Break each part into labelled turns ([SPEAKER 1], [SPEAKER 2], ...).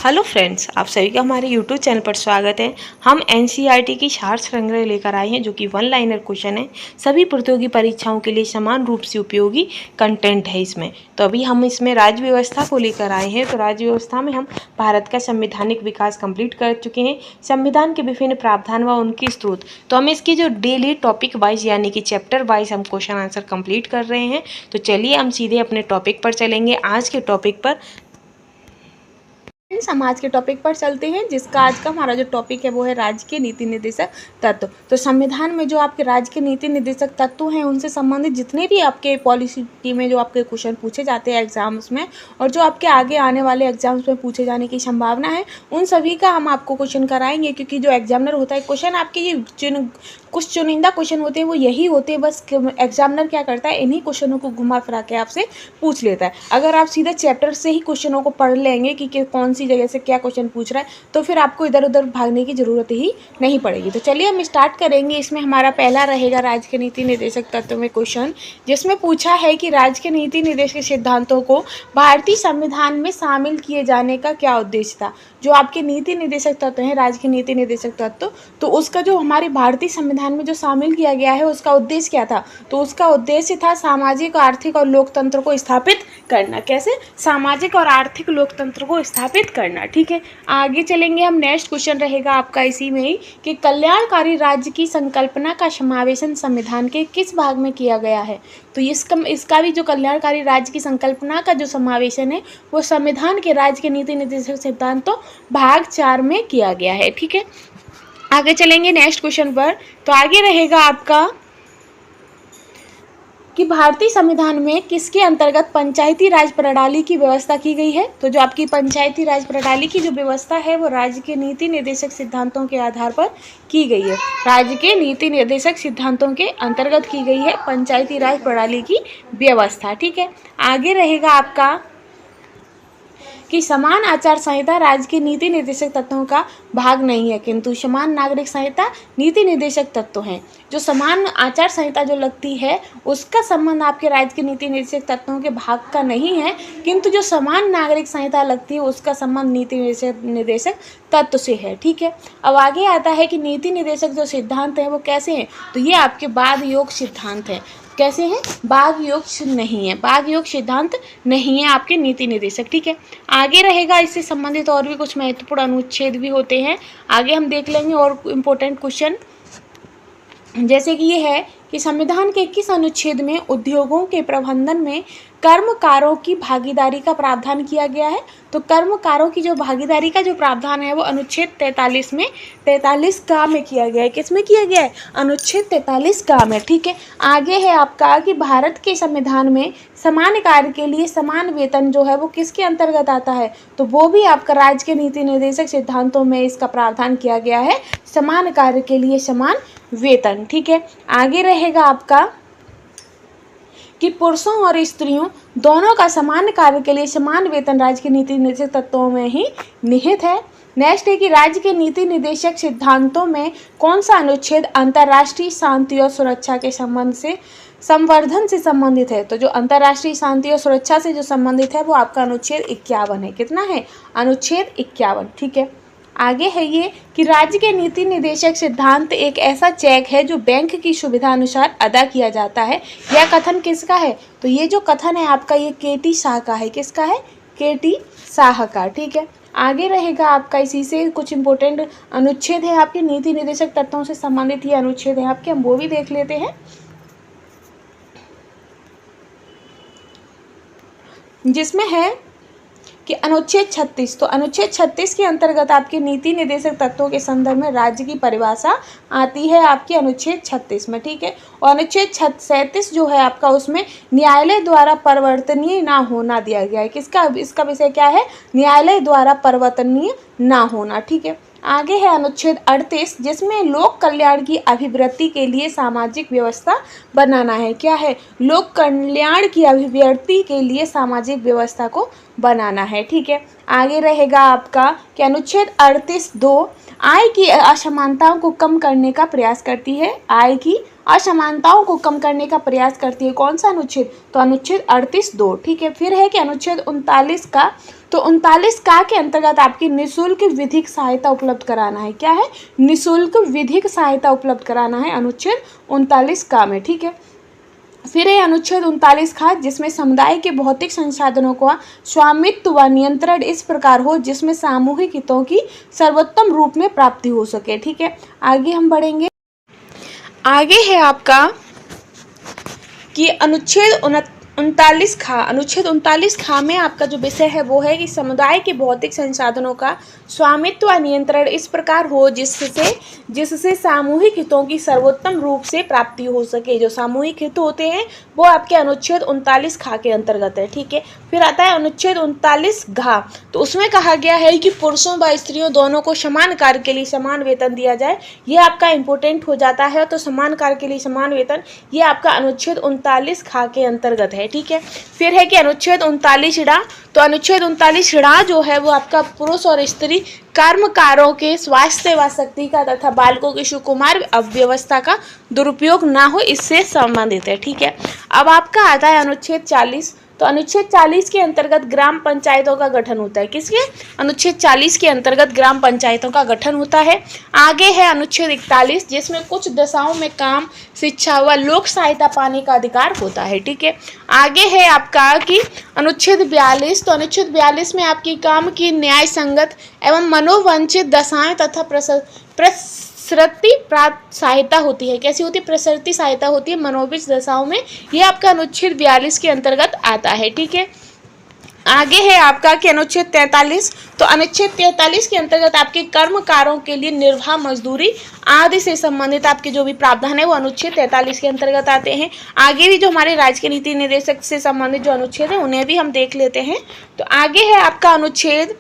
[SPEAKER 1] Hello friends, आप सभी का हमारे यूट्यूब चैनल पर स्वागत है। हम एनसीईआरटी की सार संग्रह लेकर आए हैं जो कि वन लाइनर क्वेश्चन है। सभी प्रतियोगी परीक्षाओं के लिए समान रूप से उपयोगी कंटेंट है इसमें। तो अभी हम इसमें राज्य व्यवस्था को लेकर आए हैं। तो राज्य व्यवस्था में हम भारत का संवैधानिक विकास कंप्लीट कर चुके हैं, संविधान के विभिन्न प्रावधान व उनके स्रोत। तो हम इसकी जो डेली टॉपिक वाइज यानी कि चैप्टर वाइज हम क्वेश्चन आंसर कंप्लीट कर रहे हैं। तो चलिए हम सीधे अपने टॉपिक पर चलेंगे। आज के टॉपिक पर
[SPEAKER 2] समाज के टॉपिक पर चलते हैं, जिसका आज का हमारा जो टॉपिक है वो है राज्य के नीति निर्देशक तत्व। तो संविधान में जो आपके राज्य के नीति निर्देशक तत्व हैं उनसे संबंधित जितने भी आपके पॉलिसी में जो आपके क्वेश्चन पूछे जाते हैं एग्जाम्स में, और जो आपके आगे आने वाले एग्जाम्स में पूछे जाने की संभावना है, उन सभी का हम आपको क्वेश्चन कराएंगे। क्योंकि जो एग्जामिनर होता है, क्वेश्चन आपके ये कुछ चुनिंदा क्वेश्चन होते हैं वो यही होते हैं, बस एग्जामिनर क्या करता है, इन्हीं क्वेश्चनों को घुमा फिरा के आपसे पूछ लेता है। अगर आप सीधा चैप्टर से ही क्वेश्चनों को पढ़ लेंगे कि कौन सी जगह से क्या क्वेश्चन पूछ रहा है, तो फिर आपको इधर उधर भागने की ज़रूरत ही नहीं पड़ेगी। तो चलिए हम स्टार्ट करेंगे। इसमें हमारा पहला रहेगा राज्य के नीति निर्देशक तत्व में क्वेश्चन, जिसमें पूछा है कि राज्य के नीति निर्देशक सिद्धांतों को भारतीय संविधान में शामिल किए जाने का क्या उद्देश्य था। जो आपके नीति निर्देशक तत्व हैं, राज्य के नीति निर्देशक तत्व, तो उसका जो हमारे भारतीय संविधान में जो शामिल किया गया है उसका उद्देश्य क्या था। तो उसका उद्देश्य था सामाजिक, आर्थिक और लोकतंत्र को स्थापित करना। कैसे? सामाजिक और आर्थिक लोकतंत्र को स्थापित करना। ठीक है, आगे चलेंगे हम। नेक्स्ट क्वेश्चन रहेगा आपका इसी में ही कि कल्याणकारी राज्य की संकल्पना का समावेशन संविधान के किस भाग में किया गया है। तो इसका भी जो कल्याणकारी राज्य की संकल्पना का जो समावेशन है वो संविधान के राज्य के नीति निर्देशक सिद्धांतों भाग 4 में किया गया है। ठीक है, आगे चलेंगे नेक्स्ट क्वेश्चन पर। तो आगे रहेगा आपका कि भारतीय संविधान में किसके अंतर्गत पंचायती राज प्रणाली की व्यवस्था की गई है। तो जो आपकी पंचायती राज प्रणाली की जो व्यवस्था है वो राज्य के नीति निर्देशक सिद्धांतों के आधार पर की गई है। राज्य के नीति निर्देशक सिद्धांतों के अंतर्गत की गई है पंचायती राज प्रणाली की व्यवस्था। ठीक है, आगे रहेगा आपका कि समान आचार संहिता राज्य के नीति निर्देशक तत्वों का भाग नहीं है, किंतु समान नागरिक संहिता नीति निर्देशक तत्व हैं। जो समान आचार संहिता जो लगती है उसका संबंध आपके राज्य के नीति निर्देशक तत्वों के भाग का नहीं है, किंतु जो समान नागरिक संहिता लगती है उसका संबंध नीति निर्देशक तत्व से है। ठीक है, अब आगे आता है कि नीति निर्देशक जो सिद्धांत हैं वो कैसे हैं। तो ये आपके बाद योग सिद्धांत हैं। कैसे हैं? बाघ योग नहीं है, बाघ योग सिद्धांत नहीं है आपके नीति निर्देशक। ठीक है, आगे रहेगा इससे संबंधित और भी कुछ महत्वपूर्ण अनुच्छेद भी होते हैं, आगे हम देख लेंगे। और इम्पोर्टेंट क्वेश्चन जैसे कि ये है कि संविधान के किस अनुच्छेद में उद्योगों के प्रबंधन में कर्मकारों की भागीदारी का प्रावधान किया गया है। तो कर्मकारों की जो भागीदारी का जो प्रावधान है वो अनुच्छेद 43 में 43 का में किया गया है। किस में किया गया है? अनुच्छेद 43 का में। ठीक है, आगे है आपका कि भारत के संविधान में समान कार्य के लिए समान वेतन जो है वो किसके अंतर्गत आता है। तो वो भी आपका राज्य के नीति निर्देशक सिद्धांतों में इसका प्रावधान किया गया है, समान कार्य के लिए समान वेतन। ठीक है, आगे रहेगा आपका कि पुरुषों और स्त्रियों दोनों का समान कार्य के लिए समान वेतन राज्य के नीति निर्देशक तत्वों में ही निहित है। नेक्स्ट है कि राज्य के नीति निर्देशक सिद्धांतों में कौन सा अनुच्छेद अंतर्राष्ट्रीय शांति और सुरक्षा के संबंध से संवर्धन से संबंधित है। तो जो अंतर्राष्ट्रीय शांति और सुरक्षा से जो संबंधित है वो आपका अनुच्छेद 51 है। कितना है? अनुच्छेद 51। ठीक है, आगे है ये कि राज्य के नीति निर्देशक सिद्धांत एक ऐसा चेक है जो बैंक की सुविधा अनुसार अदा किया जाता है। यह कथन किसका है? तो ये जो कथन है आपका ये केटी शाह का है। किसका है? केटी शाह का। ठीक है, आगे रहेगा आपका इसी से कुछ इंपॉर्टेंट अनुच्छेद है आपके नीति निर्देशक तत्वों से संबंधित ये अनुच्छेद है आपके, हम वो भी देख लेते हैं। जिसमें है कि अनुच्छेद 36। तो अनुच्छेद 36 के अंतर्गत आपके नीति निर्देशक तत्वों के संदर्भ में राज्य की परिभाषा आती है आपके अनुच्छेद 36 में। ठीक है, और अनुच्छेद 37 जो है आपका उसमें न्यायालय द्वारा परिवर्तनीय ना होना दिया गया है। किसका? इसका विषय क्या है? न्यायालय द्वारा परिवर्तनीय ना होना। ठीक है, आगे है अनुच्छेद 38 जिसमें लोक कल्याण की अभिवृद्धि के लिए सामाजिक व्यवस्था बनाना है। क्या है? लोक कल्याण की अभिवृद्धि के लिए सामाजिक व्यवस्था को बनाना है। ठीक है, आगे रहेगा आपका कि अनुच्छेद 38(2) आय की असमानताओं को कम करने का प्रयास करती है। आय की असमानताओं को कम करने का प्रयास करती है। कौन सा अनुच्छेद? तो अनुच्छेद 38(2). ठीक है। फिर है कि अनुच्छेद 39 का, तो 39 का के अंतर्गत आपकी निःशुल्क विधिक सहायता उपलब्ध कराना है। क्या है? निःशुल्क विधिक सहायता उपलब्ध कराना है अनुच्छेद 39 का में। ठीक है। फिर है अनुच्छेद 39 का, जिसमें समुदाय के भौतिक संसाधनों का स्वामित्व व नियंत्रण इस प्रकार हो जिसमें सामूहिक हितों की सर्वोत्तम रूप में प्राप्ति हो सके। ठीक है। आगे हम बढ़ेंगे। आगे है आपका कि अनुच्छेद 39 खा। अनुच्छेद 39 खा में आपका जो विषय है वो है कि समुदाय के भौतिक संसाधनों का स्वामित्व व नियंत्रण इस प्रकार हो जिससे सामूहिक हितों की सर्वोत्तम रूप से प्राप्ति हो सके। जो सामूहिक हित होते हैं वो आपके अनुच्छेद 39 खा के अंतर्गत है। ठीक है। फिर आता है अनुच्छेद 39 घा। तो उसमें कहा गया है कि पुरुषों व स्त्रियों दोनों को समान कार्य के लिए समान वेतन दिया जाए। ये आपका इंपॉर्टेंट हो जाता है। तो समान कार्य के लिए समान वेतन, ये आपका अनुच्छेद 39 खा के अंतर्गत है। ठीक है। फिर है कि अनुच्छेद 39 ड़ा। तो अनुच्छेद 39 ड़ा जो है वो आपका पुरुष और स्त्री कर्मकारों के स्वास्थ्य व शक्ति का तथा बालकों की सुकुमार अव्यवस्था का दुरुपयोग ना हो, इससे संबंधित है। ठीक है। अब आपका आता है अनुच्छेद 40। तो अनुच्छेद 40 के अंतर्गत ग्राम पंचायतों का गठन होता है। किसके? अनुच्छेद 40 के अंतर्गत ग्राम पंचायतों का गठन होता है। आगे है अनुच्छेद 41, जिसमें कुछ दशाओं में काम, शिक्षा व लोक सहायता पाने का अधिकार होता है। ठीक है। आगे है आपका कि अनुच्छेद 42। तो अनुच्छेद 42 में आपकी काम की न्याय संगत एवं मनोवंचित दशाएं तथा प्रसृति प्राप्त सहायता होती है। कैसी होती है? प्रसृति सहायता होती है मनोविच दशाओं में। यह आपका अनुच्छेद 42 के अंतर्गत आता है। ठीक है। आगे है आपका कि अनुच्छेद 43। तो अनुच्छेद 43 के अंतर्गत आपके कर्मकारों के लिए निर्वाह मजदूरी आदि से संबंधित आपके जो भी प्रावधान है वो अनुच्छेद 43 के अंतर्गत आते हैं। आगे भी जो हमारे राज्य के नीति निदेशक से संबंधित जो अनुच्छेद है उन्हें भी हम देख लेते हैं। तो आगे है आपका अनुच्छेद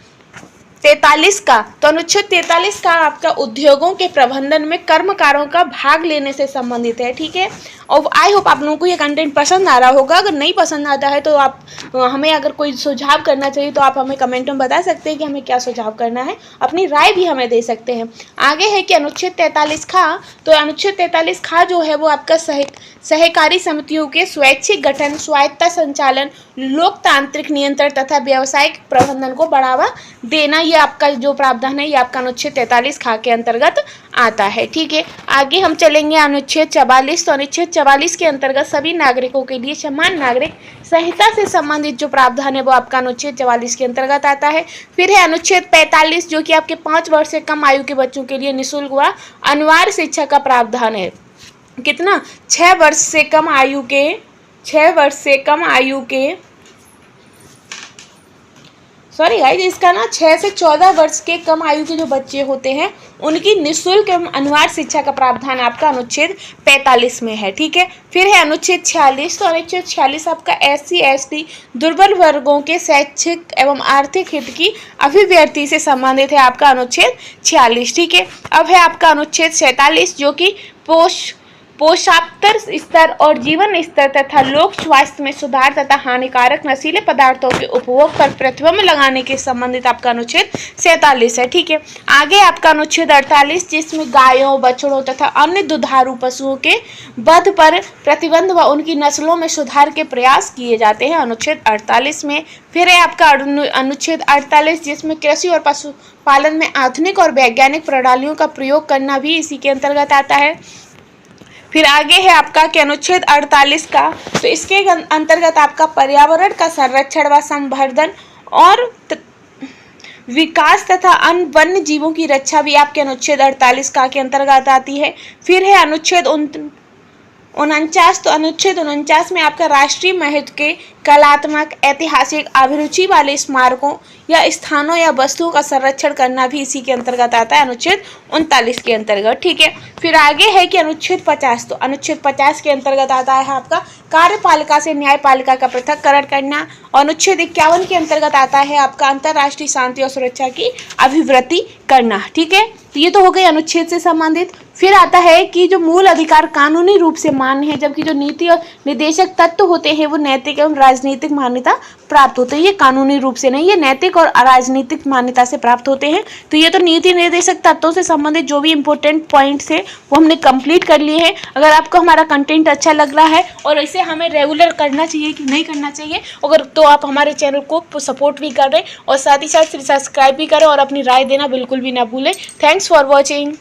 [SPEAKER 2] 43 का। तो अनुच्छेद 43 का आपका उद्योगों के प्रबंधन में कर्मकारों का भाग लेने से संबंधित है। ठीक है। और आई होप आप लोगों को ये कंटेंट पसंद आ रहा होगा। अगर नहीं पसंद आता है तो आप हमें अगर कोई सुझाव करना चाहिए तो आप हमें कमेंट में बता सकते हैं कि हमें क्या सुझाव करना है। अपनी राय भी हमें दे सकते हैं। आगे है कि अनुच्छेद 43 खा। तो अनुच्छेद 43 खा जो है वो आपका सहकारी समितियों के स्वैच्छिक गठन, स्वायत्ता संचालन, लोकतांत्रिक नियंत्रण तथा व्यावसायिक प्रबंधन को बढ़ावा देना, ये आपका जो प्रावधान है ये आपका अनुच्छेद 43 खा के अंतर्गत आता है। ठीक है। आगे हम चलेंगे अनुच्छेद 44। तो अनुच्छेद 44 के अंतर्गत सभी नागरिकों के लिए समान नागरिक संहिता से संबंधित जो प्रावधान है वो आपका अनुच्छेद 44 के अंतर्गत आता है। फिर है अनुच्छेद 45, जो कि आपके 5 वर्ष से कम आयु के बच्चों के लिए निःशुल्क व अनिवार्य शिक्षा का प्रावधान है। कितना? 6 वर्ष से कम आयु के सॉरी गाइस, इसका ना 6 से 14 वर्ष के कम आयु के जो बच्चे होते हैं उनकी निःशुल्क एवं अनिवार्य शिक्षा का प्रावधान आपका अनुच्छेद 45 में है। ठीक है। फिर है अनुच्छेद 46। तो अनुच्छेद 46 आपका SC ST दुर्बल वर्गों के शैक्षिक एवं आर्थिक हित की अभिव्यक्ति से संबंधित है आपका अनुच्छेद 46। ठीक है। अब है आपका अनुच्छेद 47, जो कि पोषाक्तर स्तर और जीवन स्तर तथा लोक स्वास्थ्य में सुधार तथा हानिकारक नशीले पदार्थों के उपभोग पर प्रतिबंध लगाने के संबंधित आपका अनुच्छेद 47 है। ठीक है। आगे आपका अनुच्छेद 48, जिसमें गायों, बछड़ों तथा अन्य दुधारू पशुओं के वध पर प्रतिबंध व उनकी नस्लों में सुधार के प्रयास किए जाते हैं अनुच्छेद 48 में। फिर है आपका अनुच्छेद 48, जिसमें कृषि और पशुपालन में आधुनिक और वैज्ञानिक प्रणालियों का प्रयोग करना भी इसी के अंतर्गत आता है। फिर आगे है आपका कि अनुच्छेद 48 का। तो इसके अंतर्गत आपका पर्यावरण का संरक्षण व संवर्धन और विकास तथा अन्य वन्य जीवों की रक्षा भी आपके अनुच्छेद 48 का के अंतर्गत आती है। फिर है अनुच्छेद 49। तो अनुच्छेद 49 में आपका राष्ट्रीय महत्व के कलात्मक, ऐतिहासिक अभिरुचि वाले स्मारकों या स्थानों या वस्तुओं का संरक्षण करना भी इसी के अंतर्गत आता है अनुच्छेद 39 के अंतर्गत। ठीक है। फिर आगे है कि अनुच्छेद 50। तो अनुच्छेद 50 के अंतर्गत आता है आपका कार्यपालिका से न्यायपालिका का पृथक्करण करना। अनुच्छेद 51 के अंतर्गत आता है आपका अंतर्राष्ट्रीय शांति और सुरक्षा की अभिवृद्धि करना। ठीक है। तो ये तो हो गई अनुच्छेद से संबंधित। फिर आता है कि जो मूल अधिकार कानूनी रूप से मान्य है, जबकि जो नीति और निर्देशक तत्व होते हैं वो नैतिक एवं राजनीतिक मान्यता प्राप्त होते हैं। ये कानूनी रूप से नहीं, ये नैतिक और राजनीतिक मान्यता से प्राप्त होते हैं। तो ये तो नीति निर्देशक तत्वों से संबंधित जो भी इंपॉर्टेंट पॉइंट्स है वो हमने कंप्लीट कर लिए हैं। अगर आपको हमारा कंटेंट अच्छा लग रहा है और इसे हमें रेगुलर करना चाहिए कि नहीं करना चाहिए, अगर तो आप हमारे चैनल को सपोर्ट भी करें और साथ ही साथ सब्सक्राइब भी करें और अपनी राय देना बिल्कुल भी ना भूलें। Thanks for watching.